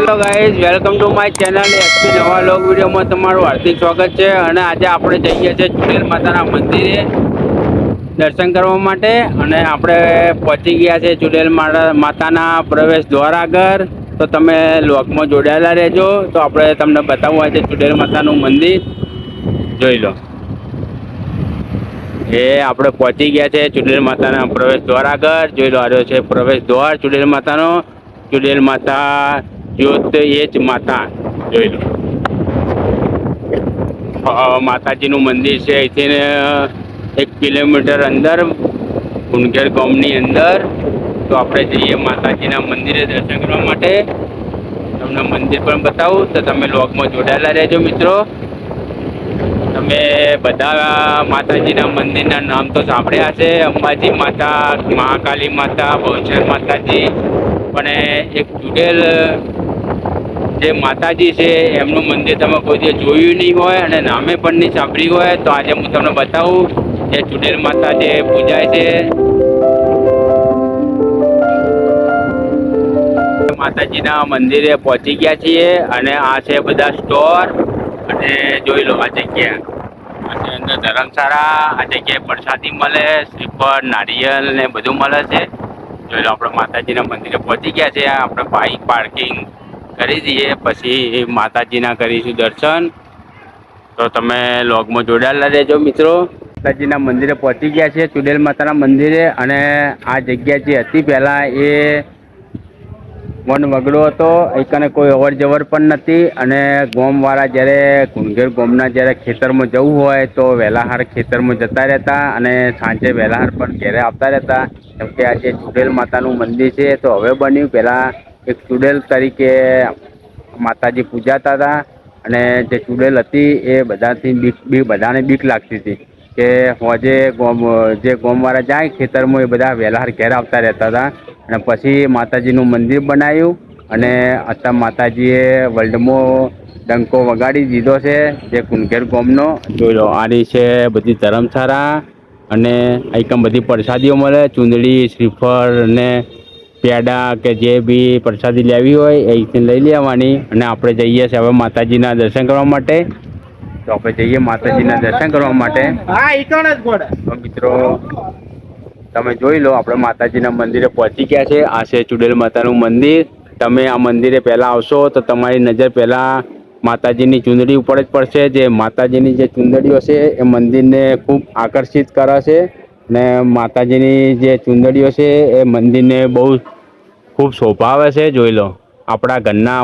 Hello guys, welcome to my channel SP નવા log વિડીયોમાં તમારું હાર્દિક સ્વાગત છે. અને આજે આપણે જઈએ છીએ ચુડેલ માતાના મંદિરે દર્શન કરવા માટે. અને આપણે પહોંચી ગયા છે ચુડેલ માતાના પ્રવેશ દ્વાર આગળ. તો તમે લોગમાં જોડાયેલા રહેજો. તો આપણે તમને બતાવવું આજે ચુડેલ માતાનું મંદિર જોઈ લો. એ આપણે પહોંચી ગયા છે ચુડેલ માતાના પ્રવેશ દ્વાર આગળ. જોઈ લો, આવ્યો છે પ્રવેશ દ્વાર ચુડેલ માતાનો. ચુડેલ માતા જ્યોત એ જ માતા. જોઈ લો, માતાજીનું મંદિર છે અહીંથી 1 કિલોમીટર અંદર, કુંડઘેર ગામની અંદર. તો આપણે જઈએ માતાજીના મંદિરે દર્શન કરવા માટે. તમને મંદિર પણ બતાવું તો તમે લોગમાં જોડાયેલા રહેજો મિત્રો. તમે બધા માતાજીના મંદિરના નામ તો સાંભળ્યા છે, અંબાજી માતા, મહાકાલી માતા, બહુચર માતાજી. પણ એક ચુડેલ જે માતાજી છે એમનું મંદિર તમે કોઈ દિવસ જોયું નહીં હોય અને નામે પણ નહીં સાંભળ્યું હોય, તો આજે હું તમને બતાવું એ ચુડેલ માતા જે પૂજાય છે. માતાજીના મંદિરે પહોંચી ગયા છીએ અને આ છે બધા સ્ટોર. અને જોઈ લો આ જગ્યા, આ અંદર ધર્મશાળા. આ જગ્યાએ પ્રસાદી મળે, શ્રીફળ, નારિયેલ ને બધું મળે છે. જોઈ લો, આપણે માતાજીના મંદિરે પહોંચી ગયા છે. આપણે બાઇક પાર્કિંગ કરી દઈએ, પછી માતાજીના કરીશું દર્શન. તો તમે લોગમાં જોડાયેલા રહેજો મિત્રો. માતાજીના મંદિરે પહોંચી ગયા છે, ચુડેલ માતાના મંદિરે. અને આ જગ્યા જે હતી પહેલાં એ વન વગડો હતો, એકને કોઈ અવર જવર પણ નથી. અને ગામવાળા જ્યારે કુંડઘેર ગામના જ્યારે ખેતરમાં જવું હોય તો વહેલાહાર ખેતરમાં જતા રહેતા અને સાંજે વહેલાહાર પણ ઘેરે આવતા રહેતા. કેમ કે આ જે ચુડેલ માતાનું મંદિર છે તો હવે બન્યું, પહેલાં એક ચુડેલ તરીકે માતાજી પૂજાતા હતા. અને જે ચુડેલ હતી એ બધાને બીક લાગતી હતી કે હોજે જે ગામવાળા જાય ખેતરમાં એ બધા વહેલાહાર ઘેર આવતા રહેતા હતા. અને પછી માતાજીનું મંદિર બનાવ્યું અને અત્યારે માતાજીએ વર્લ્ડમાં ડંકો વગાડી દીધો છે જે કુંડઘેર ગામનો. જોઈ લો, આની છે બધી ધર્મશાળા. અને અહીં બધી પ્રસાદીઓ મળે, ચૂંદડી, શ્રીફળ ને પેડા કે જે બી પ્રસાદી લેવી હોય અહીંથી લઈ લેવાની. અને આપણે જઈએ છીએ હવે માતાજીના દર્શન કરવા માટે. તો આપણે જઈએ માતાજીના દર્શન કરવા માટે. તો મિત્રો તમે જોઈ લો, આપણે માતાજીના મંદિરે પહોંચી ગયા છે. આ છે ચુડેલ માતાનું મંદિર. તમે આ મંદિરે પહેલાં આવશો તો તમારી નજર પહેલાં માતાજીની ચૂંદડી ઉપર જ પડશે. જે માતાજીની જે ચૂંદડીઓ છે એ મંદિરને ખૂબ આકર્ષિત કરે છે. ને માતાજીની જે ચૂંદડીઓ છે એ મંદિરને બહુ ખૂબ શોભાવે છે. જોઈ લો, આપણા ઘરના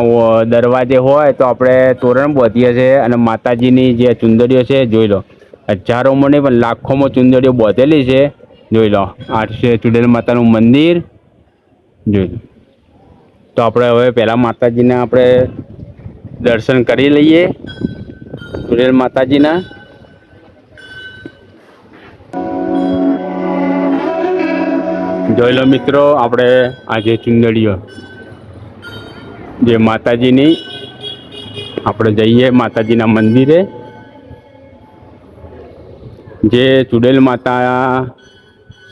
દરવાજે હોય તો આપણે તોરણ બાંધીએ છીએ અને માતાજીની જે ચૂંદડીઓ છે જોઈ લો, હજારોમાં નહીં પણ લાખોમાં ચૂંદડીઓ બાંધેલી છે. જોઈ લો, આ છે ચુડેલ માતાનું મંદિર. જોઈ લો, તો આપણે હવે પહેલાં માતાજીના આપણે દર્શન કરી લઈએ, ચુડેલ માતાજીના. જોઈ લો મિત્રો, આપણે આ જે ચુંદડીઓ જે માતાજીની, આપણે જઈએ માતાજીના મંદિરે. જે ચુડેલ માતા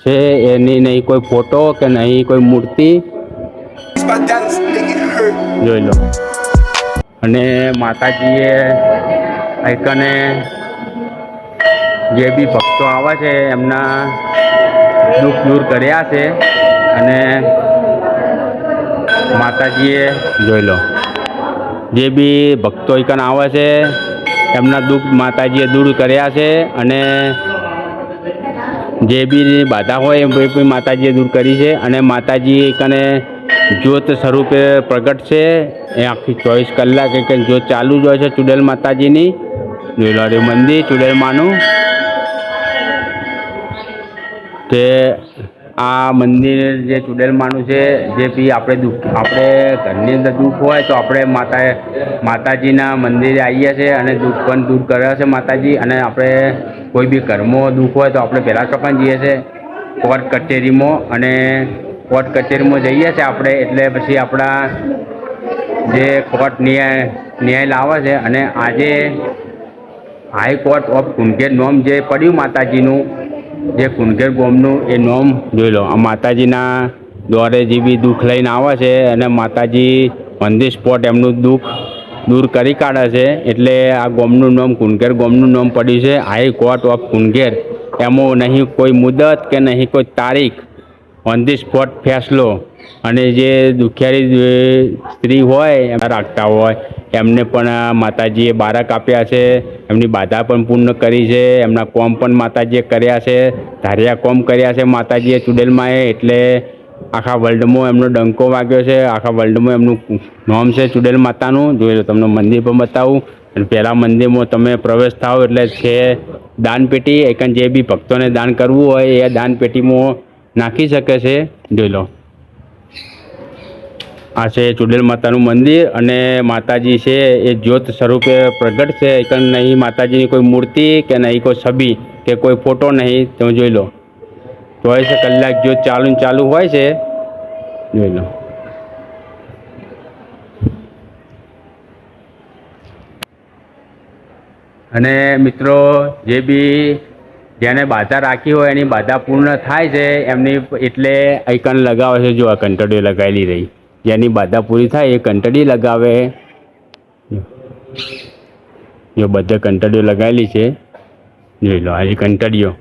છે એની નહીં કોઈ ફોટો કે નહીં કોઈ મૂર્તિ. જોઈ લો, અને માતાજીએ અહીંકને જે બી ભક્તો આવે છે એમના દુઃખ દૂર કર્યા છે. અને માતાજીએ જોઈ લો, જે બી ભક્તો અહીંકન આવે છે એમના દુઃખ માતાજીએ દૂર કર્યા છે. અને જે બી બાધા હોય એ બી માતાજીએ દૂર કરી છે. અને માતાજી કને જ્યોત સ્વરૂપે પ્રગટ છે. એ આખી 24 કલાક એક જ્યોત ચાલુ જ હોય છે ચુડેલ માતાજીની. જોઈ લો, મંદિર ચુડેલ માનું. તે આ મંદિર જે ચુડેલ માનું છે, જે બી આપણે ઘરની અંદર દુઃખ હોય તો આપણે માતાજીના મંદિરે આવીએ છીએ અને દુઃખ પણ દૂર કરે છે માતાજી. અને આપણે કોઈ બી ઘરમાં દુઃખ હોય તો આપણે પહેલાં ચોકન જઈએ છીએ કોર્ટ કચેરીમાં. અને કોર્ટ કચેરીમાં જઈએ છીએ આપણે એટલે પછી આપણા જે કોર્ટ ન્યાય લાવે છે. અને આજે હાઈકોર્ટ ઓફ કુંડઘેર નોમ જે પડ્યું માતાજીનું, જે કુંડઘેર ગામનું એ નોમ જોઈ લો. આ માતાજીના દ્વારે જે બી દુઃખ લઈને આવે છે અને માતાજી ઓન ધી સ્પોટ એમનું દુઃખ દૂર કરી કાઢે છે. એટલે આ ગામનું નામ કુંડઘેર ગામનું નામ પડ્યું છે હાઈકોર્ટ ઓફ કુંડઘેર. એમાં નહીં કોઈ મુદત કે નહીં કોઈ તારીખ, ઓન ધી સ્પોટ ફેસલો. અને જે દુખિયારી સ્ત્રી હોય એમ રાખતા હોય એમને પણ માતાજીએ બાળક આપ્યા છે, એમની બાધા પણ પૂર્ણ કરી છે, એમના કોમ પણ માતાજીએ કર્યા છે, ધાર્યા કોમ કર્યા છે માતાજીએ ચુડેલમાએ. એટલે આખા વર્લ્ડમાં એમનો ડંકો વાગ્યો છે, આખા વર્લ્ડમાં એમનું નામ છે ચુડેલ માતાનું. જોઈ લો, તમને મંદિર પણ બતાવું. અને પહેલાં મંદિરમાં તમે પ્રવેશ થાઓ એટલે છે દાનપેટી. એકન જે બી ભક્તોને દાન કરવું હોય એ દાનપેટીમાં નાખી શકે છે. જોઈ લો, આ છે ચુડેલ માતાનું મંદિર. અને માતાજી છે એ જ્યોત સ્વરૂપે પ્રગટ છે. એકન નહીં માતાજીની કોઈ મૂર્તિ કે નહીં કોઈ છબી કે કોઈ ફોટો નહીં. તમે જોઈ લો, 24 કલાક જ્યોત ચાલુ હોય છે. જોઈ લો, અને મિત્રો જે બી જેને બાધા રાખી હોય એની બાધા પૂર્ણ થાય છે એમની. એટલે આઈકન લગાવે છે. જો આ કંટડીઓ લગાવેલી રહી, જેની બાધા પૂરી થાય એ કંટડી લગાવે. જો બધે કંટડીઓ લગાવેલી છે. જોઈ લો, આ કંટડીઓ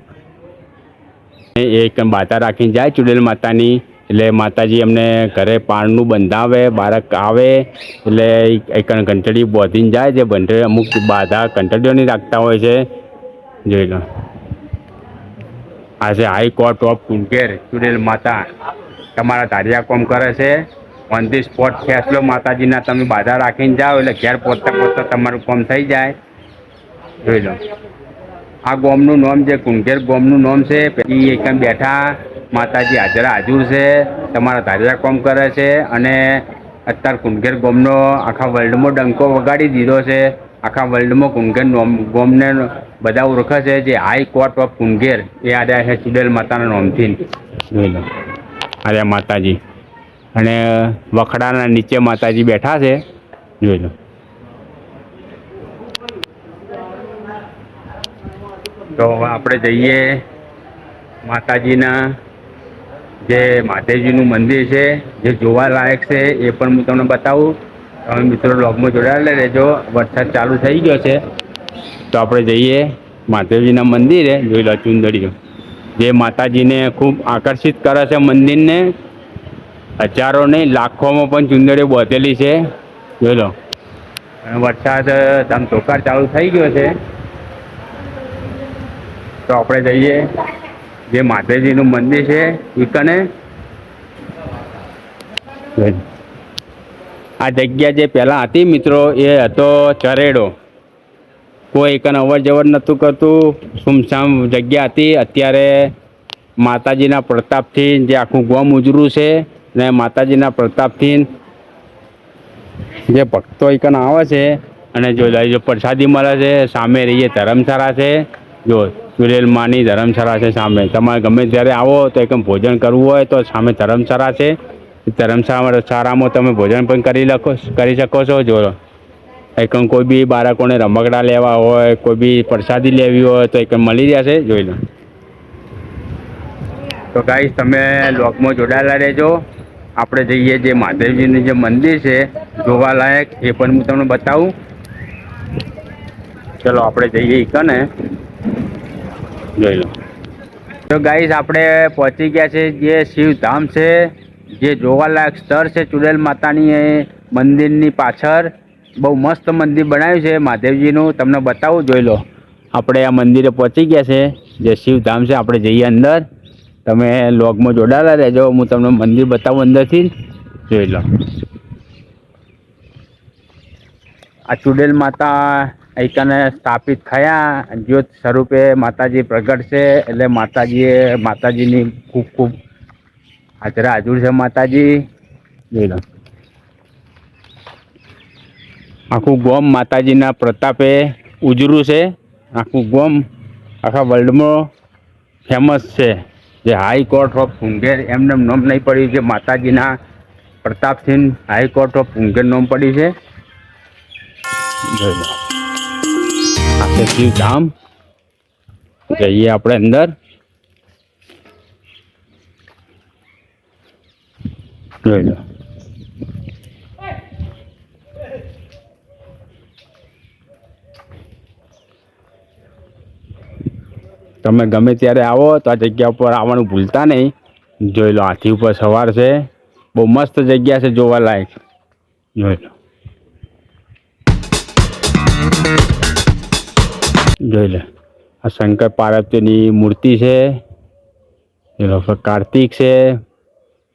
એ બાધા રાખીને જાય ચુડેલ માતાની. એટલે માતાજી એમને ઘરે પારણું બંધાવે, બાળક આવે એટલે એકન ઘંટડી બોધીને જાય. જે બંધે અમુક બાધા ઘંટડીઓની રાખતા હોય છે. જોઈ લો, આ છે હાઈકોર્ટ ઓફ કુંડઘેર ચુડેલ માતા. તમારા ધાર્યા કોમ કરે છે. ઓન ધી સ્પોટ ફેસલો માતાજીના તમે બાધા રાખીને જાઓ એટલે ઘેર પહોંચતા તમારું કામ થઈ જાય. જોઈ લો, આ ગામનું નામ જે કુંડઘેર ગામનું નામ છે. પછી એકદમ બેઠા માતાજી હાજર છે, તમારા ધાર્યા કોમ કરે છે. અને અત્યારે કુંડઘેર ગામનો આખા વર્લ્ડમાં ડંકો વગાડી દીધો છે. આખા વર્લ્ડમાં કુંડઘેર ગામને બધા ઓળખે છે. જે હાઈકોર્ટ ઓફ કુંડઘેર એ આવ્યા છે ચુડેલ માતાના નામથી. જોઈ લો, આવ્યા માતાજી. અને વખડાના નીચે માતાજી બેઠા છે. જોઈ લો, તો આપણે જઈએ માતાજીના જે મહાદેવજીનું મંદિર છે જે જોવાલાયક છે એ પણ હું તમને બતાવું. તમે મિત્રો બ્લોગમાં જોડાયેલા રહેજો. વરસાદ ચાલુ થઈ ગયો છે તો આપણે જઈએ મહાદેવજીના મંદિરે. જોઈ લો, ચુંદડીઓ જે માતાજીને ખૂબ આકર્ષિત કરે છે મંદિરને. હજારો નહીં લાખોમાં પણ ચુંદડીઓ બાંધેલી છે. જોઈ લો, વરસાદ ધમધોકાર ચાલુ થઈ ગયો છે તો આપણે જઈએ જે મહાદેવજીનું મંદિર છે ઈકને. આ જગ્યા જે પહેલાં હતી મિત્રો એ હતો ચરેડો. કોઈ એકન અવર જવર નહોતું કરતું, સુમસામ જગ્યા હતી. અત્યારે માતાજીના પ્રતાપથી જે આખું ગામ ઉજળું છે ને માતાજીના પ્રતાપથી જે ભક્તો એકન આવે છે. અને જો પ્રસાદી મળે છે. સામે રહીએ ધર્મશાળા છે. જો ચુડેલ માની ધર્મશાળા છે સામે. તમારે ગમે ત્યારે આવો તો એકમ ભોજન કરવું હોય તો સામે ધર્મશાળા છે. ધર્મશાળામાં તમે ભોજન પણ કરી શકો છો. જો એકમ કોઈ બી બાળકોને રમકડા લેવા હોય, કોઈ બી પ્રસાદી લેવી હોય તો એકમ મળી જશે. જોઈ લો, તો ગાઈસ તમે બ્લોગમાં જોડાયેલા રહેજો. આપણે જઈએ જે મહાદેવજીનું જે મંદિર છે જોવાલાયક એ પણ હું તમને બતાવું. ચલો આપણે જઈએ કને. જોઈ લો, તો ગાઈસ આપણે પહોંચી ગયા છે જે શિવધામ છે, જે જોવાલાયક સ્થળ છે ચુડેલ માતાની મંદિરની પાછળ. બહુ મસ્ત મંદિર બનાવ્યું છે મહાદેવજીનું. તમને બતાવું. જોઈ લો, આપણે આ મંદિરે પહોંચી ગયા છે જે શિવધામ છે. આપણે જઈએ અંદર. તમે લોગમાં જોડાયેલા રહેજો. હું તમને મંદિર બતાવું અંદરથી. જોઈ લો, આ ચુડેલ માતા અહીંકને સ્થાપિત થયા. જ્યોત સ્વરૂપે માતાજી પ્રગટ છે. એટલે માતાજીની ખૂબ ખૂબ હાજર છે માતાજી. જોઈ લો, આખું ગામ માતાજીના પ્રતાપે ઉજળું છે. આખું ગામ આખા વર્લ્ડમાં ફેમસ છે. જે હાઈકોર્ટ ઓફ કુંડઘેર એમને નામ નહીં પડ્યું છે, માતાજીના પ્રતાપથી હાઈકોર્ટ ઓફ કુંડઘેર નામ પડ્યું છે. જોઈ લો, આ છે શિવધામ. જઈએ આપણે અંદર. જોઈ લો, તમે ગમે ત્યારે આવો તો આ જગ્યા ઉપર આવવાનું ભૂલતા નહીં. જોઈ લો, હાથી ઉપર સવાર છે. બહુ મસ્ત જગ્યા છે જોવાલાયક. જોઈ લો, જોઈ લે, આ શંકર પાર્વતીની મૂર્તિ છે. એ લોકો કાર્તિક છે,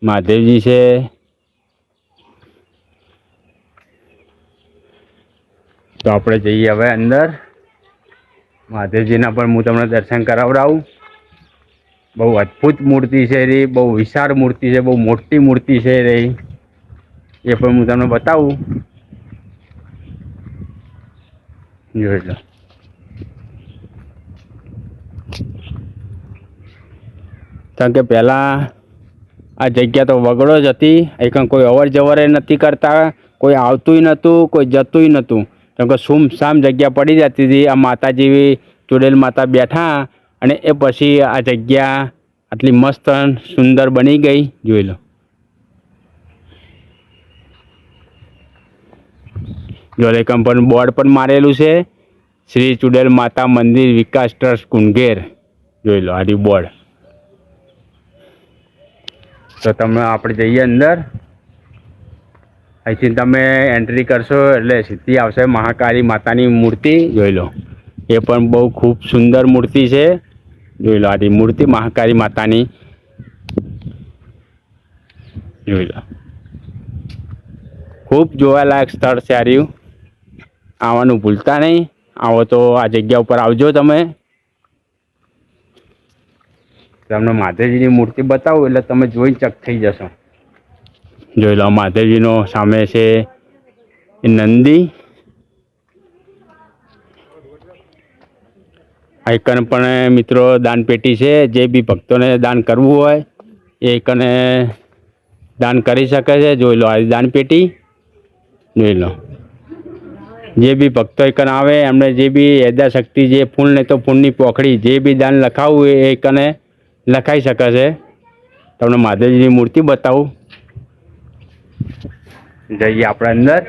મહાદેવજી છે. તો આપણે જઈએ હવે અંદર. મહાદેવજીના પણ હું તમને દર્શન કરાવડાવું. બહુ અદ્ભુત મૂર્તિ છે રી, બહુ વિશાળ મૂર્તિ છે, બહુ મોટી મૂર્તિ છે રહી. એ પણ હું તમને બતાવું. જોઈ લો, કારણ કે પહેલાં આ જગ્યા તો વગડો જ હતી. એક કોઈ અવર જવર નથી કરતા, કોઈ આવતું નહોતું, કોઈ જતું નહોતું. કેમ કે સુમસામ જગ્યા પડી જતી હતી. આ માતાજી ચુડેલ માતા બેઠા અને એ પછી આ જગ્યા આટલી મસ્ત સુંદર બની ગઈ. જોઈ લો, જોલેકમ પણ બોર્ડ પણ મારેલું છે, શ્રી ચુડેલ માતા મંદિર વિકાસ ટ્રસ્ટ કુંગેર. જોઈ લો, આ બોર્ડ. તો તમે આપણે જઈએ અંદર. અહીંથી તમે એન્ટ્રી કરશો એટલે સીધી આવશે મહાકાળી માતાની મૂર્તિ. જોઈ લો, એ પણ બહુ ખૂબ સુંદર મૂર્તિ છે. જોઈ લો, આ મૂર્તિ મહાકાળી માતાની. જોઈ લો, ખૂબ જોવાલાયક સ્થળ છે આ રહ્યું. આવવાનું ભૂલતા નહીં. આવો તો આ જગ્યા ઉપર આવજો તમે. તમને મહાદેવજીની મૂર્તિ બતાવું એટલે તમે જોઈ ચક થઈ જશો. જોઈ લો, મહાદેવજીનો સામે છે એ નંદી. આઈકન પણ મિત્રો દાનપેટી છે. જે બી ભક્તોને દાન કરવું હોય એ કને દાન કરી શકે છે. જોઈ લો, આ દાનપેટી. જોઈ લો, જે બી ભક્તો એકન આવે એમને જે બી યથાશક્તિ, જે ફૂલ ને તો ફૂલની પોખડી, જે બી દાન લખાવવું એ કને લખાઈ શકે છે. તમને મહાદેવજીની મૂર્તિ બતાવું. જઈએ આપણે અંદર.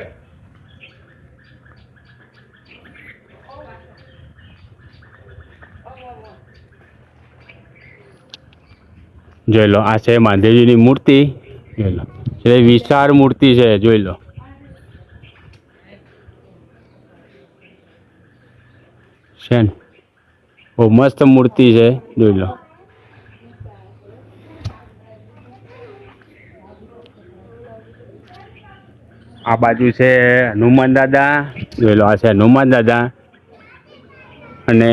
જોઈ લો, આ છે મહાદેવજીની મૂર્તિ. જોઈ લો, એ વિશાળ મૂર્તિ છે. જોઈ લો, છે ને, બહુ મસ્ત મૂર્તિ છે. જોઈ લો, આ બાજુ છે હનુમાન દાદા. જોઈ લો, આ છે હનુમાન દાદા. અને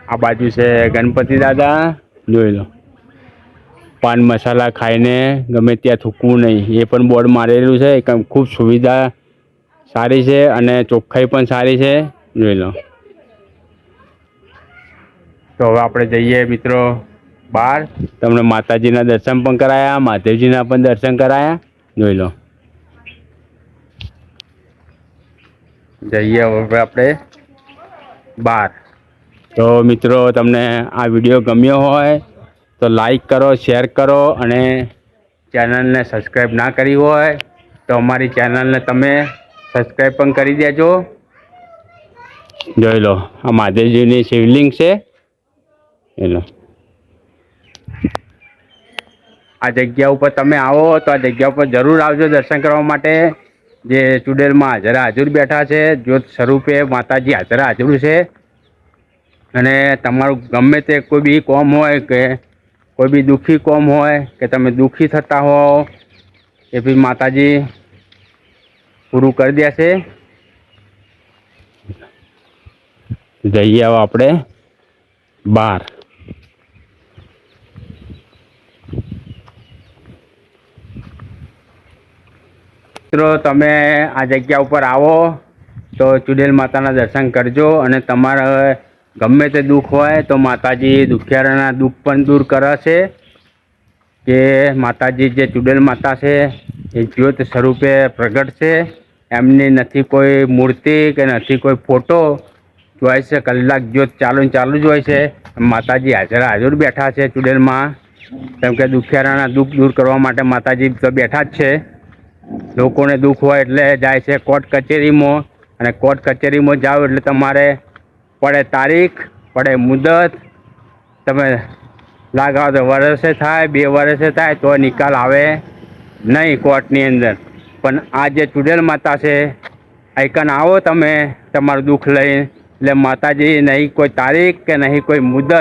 આ બાજુ છે ગણપતિ દાદા. જોઈ લો, પાન મસાલા ખાઈને ગમે ત્યાં થૂકવું નહીં, એ પણ બોર્ડ મારેલું છે. ખૂબ સુવિધા સારી છે અને ચોખ્ખાઈ પણ સારી છે. જોઈ લો, તો હવે આપણે જઈએ મિત્રો બહાર. તમને માતાજીના દર્શન પણ કરાયા, મહાદેવજીના પણ દર્શન કરાયા. જોઈ લો, જઈએ હવે આપણે બહાર. તો મિત્રો તમને આ વિડીયો ગમ્યો હોય તો લાઈક કરો, શેર કરો અને ચેનલને સબસ્ક્રાઈબ ના કરી હોય તો અમારી ચેનલને તમે સબસ્ક્રાઈબ પણ કરી દેજો. જોઈ લો, આ મહાદેવજીની શિવલિંગ છે. એનો આ જગ્યા ઉપર તમે આવો તો આ જગ્યા ઉપર જરૂર આવજો દર્શન કરવા માટે. જે ચુડેલમાં હાજરા હાજર બેઠા છે, જ્યોત સ્વરૂપે માતાજી હાજરા હાજર છે. અને તમારું ગમે તે કોઈ બી કોમ હોય કે કોઈ બી દુઃખી કોમ હોય કે તમે દુઃખી થતા હો એ બી માતાજી પૂરું કરી દેશે. જઈએ હવે આપણે બહાર. મિત્રો તમે આ જગ્યા ઉપર આવો તો ચુડેલ માતાના દર્શન કરજો. અને તમારા ગમે તે દુઃખ હોય તો માતાજી દુખિયારાના દુઃખ પણ દૂર કરે છે. કે માતાજી જે ચુડેલ માતા છે એ જ્યોત સ્વરૂપે પ્રગટ છે. એમની નથી કોઈ મૂર્તિ કે નથી કોઈ ફોટો. 24 કલાક જ્યોત ચાલુ જ હોય છે. માતાજી હાજર હાજર બેઠા છે ચુડેલમાં. કેમ કે દુખિયારાના દુઃખ દૂર કરવા માટે માતાજી તો બેઠા જ છે. લોકોને દુઃખ હોય એટલે જાય છે કોર્ટ કચેરીમાં. અને કોર્ટ કચેરીમાં જાઓ એટલે તમારે પડે તારીખ, પડે મુદત તમે લાગાવો તો વર્ષે થાય, 2 વર્ષે થાય તો નિકાલ આવે નહીં કોર્ટની અંદર. પણ આ જે ચુડેલ માતા છે, આઈકન આવો તમે તમારું દુઃખ લઈ, એટલે માતાજી નહીં કોઈ તારીખ કે નહીં કોઈ મુદત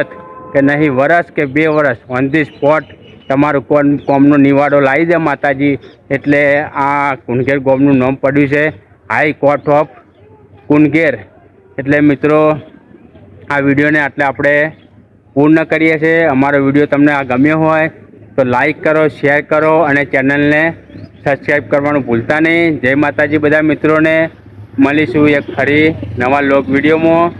કે નહીં વર્ષ કે 2 વર્ષ, ઓન ધી સ્પોટ તમારું કોમનો નિવાડો લાવી દે માતાજી. એટલે આ કુંડઘેર ગામનું નામ પડ્યું છે હાઈ કોર્ટ ઓફ કુંડઘેર. એટલે મિત્રો આ વિડીયોને આટલે આપણે પૂર્ણ કરીએ છીએ. અમારો વિડીયો તમને આ ગમ્યો હોય તો લાઈક કરો, શેર કરો અને ચેનલને સબસ્ક્રાઈબ કરવાનું ભૂલતા નહીં. જય માતાજી બધા મિત્રોને. મળીશું એક ફરી નવા લોક વિડીયોમાં.